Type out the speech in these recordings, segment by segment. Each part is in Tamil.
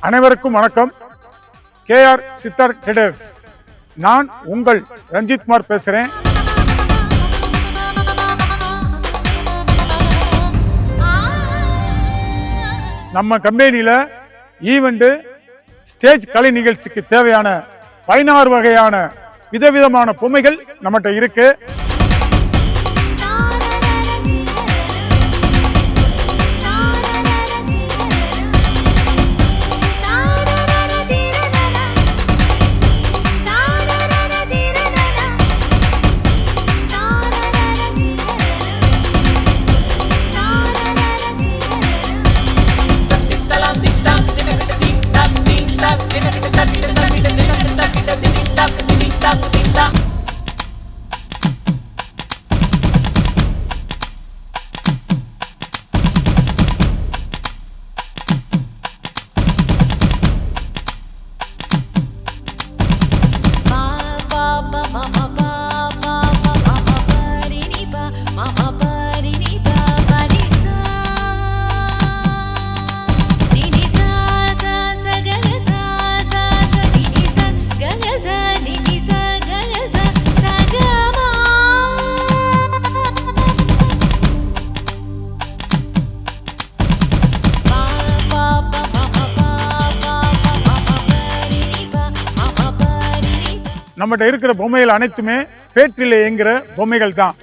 அனைவருக்கும் வணக்கம். K R Siddhar traders. நான் உங்கள் ரஞ்சித்குமார் பேசுகிறேன். நம்ம கம்பெனியில் ஈவெண்ட்டு ஸ்டேஜ் கலை நிகழ்ச்சிக்கு தேவையான 16 வகையான விதவிதமான பொம்மைகள் நம்மகிட்ட இருக்கு. நம்மகிட்ட இருக்கிற பொம்மைகள் அனைத்துமே பேட்டரியில் இயங்குகிற பொம்மைகள் தான்.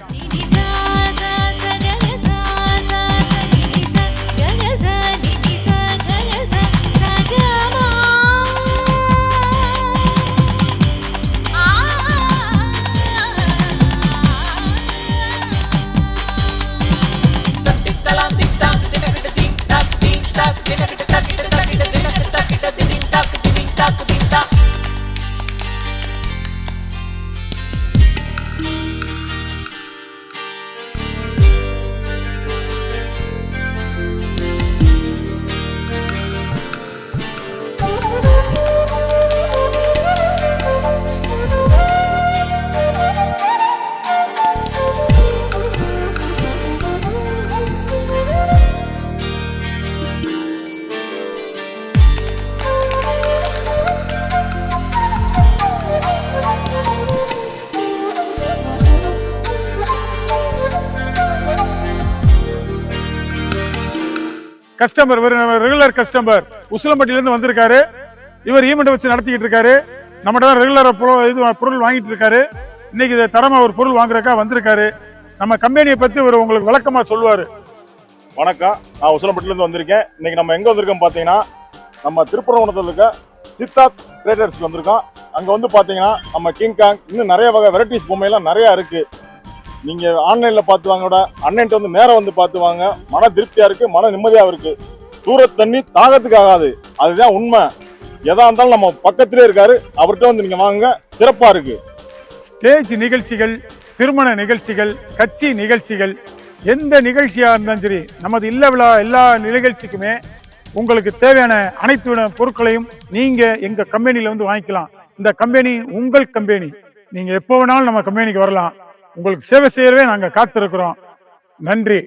கஸ்டமர் ரெகுலர் கஸ்டமர் உசிலம்பட்டியிலிருந்து வந்திருக்காரு. இவர் ஈவெண்ட் வச்சு நடத்திக்கிட்டு இருக்காரு. நம்மகிட்ட தான் ரெகுலர் பொருள் வாங்கிட்டு இருக்காரு. இன்னைக்கு இதை தரமா ஒரு பொருள் வாங்குறக்கா வந்திருக்காரு. நம்ம கம்பெனியை பத்தி ஒரு உங்களுக்கு விளக்கமா சொல்லுவாரு. வணக்கம், நான் உசிலம்பட்டியிலிருந்து வந்திருக்கேன். இன்னைக்கு நம்ம எங்க வந்திருக்கோம் பாத்தீங்கன்னா, நம்ம திருப்பரங்குன்றத்தில் இருக்க சித்தார் ட்ரேடர்ஸ்க்கு வந்திருக்கோம். அங்க வந்து பாத்தீங்கன்னா நம்ம கிங்காங் இன்னும் நிறைய வகை வெரைட்டிஸ் பொம்மையெல்லாம் நிறைய இருக்கு. நீங்க ஆன்லைன்ல பார்த்து வாங்க, அண்ணன்ட்டு வந்து நேரம் வந்து பார்த்து வாங்க. மன திருப்தியா இருக்கு, மன நிம்மதியா இருக்கு. தூரத் தண்ணி தாகத்துக்கு ஆகாது, அதுதான் உண்மை. எதா இருந்தாலும் நம்ம பக்கத்திலே இருக்காரு, அவர்கிட்ட வந்து நீங்க வாங்க, சிறப்பா இருக்கு. ஸ்டேஜ் நிகழ்ச்சிகள், திருமண நிகழ்ச்சிகள், கட்சி நிகழ்ச்சிகள், எந்த நிகழ்ச்சியா இருந்தாலும் சரி, நமது இல்ல விழா எல்லா நிகழ்ச்சிக்குமே உங்களுக்கு தேவையான அனைத்து பொருட்களையும் நீங்க எங்க கம்பெனியில வந்து வாங்கிக்கலாம். இந்த கம்பெனி உங்கள் கம்பெனி. நீங்க எப்போ வேணாலும் நம்ம கம்பெனிக்கு வரலாம். உங்களுக்கு சேவை செய்யவே நாங்கள் காத்திருக்கிறோம். நன்றி.